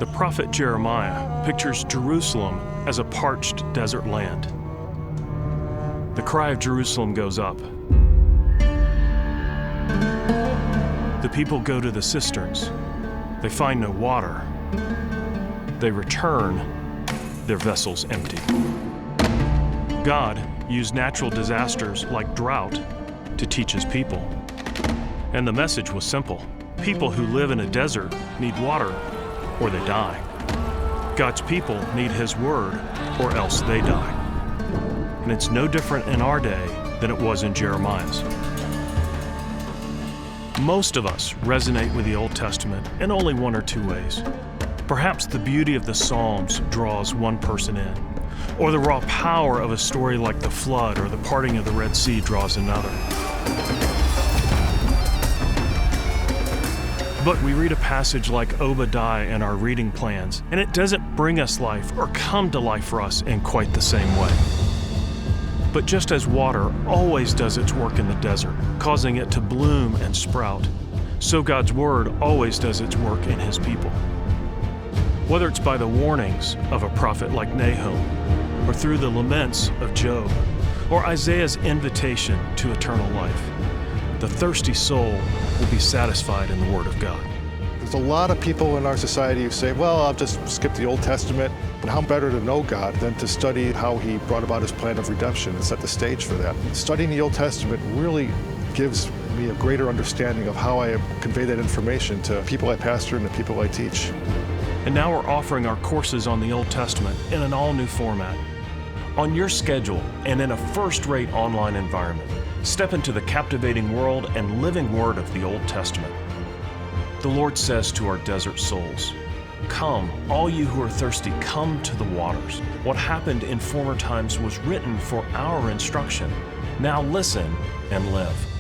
The prophet Jeremiah pictures Jerusalem as a parched desert land. The cry of Jerusalem goes up. The people go to the cisterns. They find no water. They return, their vessels empty. God used natural disasters like drought to teach his people. And the message was simple. People who live in a desert need water or they die. God's people need his word or else they die. And it's no different in our day than it was in Jeremiah's. Most of us resonate with the Old Testament in only one or two ways. Perhaps the beauty of the Psalms draws one person in, or the raw power of a story like the flood or the parting of the Red Sea draws another. But we read a passage like Obadiah in our reading plans, and it doesn't bring us life or come to life for us in quite the same way. But just as water always does its work in the desert, causing it to bloom and sprout, so God's word always does its work in his people. Whether it's by the warnings of a prophet like Nahum, or through the laments of Job, or Isaiah's invitation to eternal life, the thirsty soul will be satisfied in the word of God. There's a lot of people in our society who say, well, I'll just skip the Old Testament. But how better to know God than to study how he brought about his plan of redemption and set the stage for that. Studying the Old Testament really gives me a greater understanding of how I convey that information to people I pastor and the people I teach. And now we're offering our courses on the Old Testament in an all-new format. On your schedule and in a first-rate online environment, step into the captivating world and living word of the Old Testament. The Lord says to our desert souls, "Come, all you who are thirsty, come to the waters. What happened in former times was written for our instruction. Now listen and live."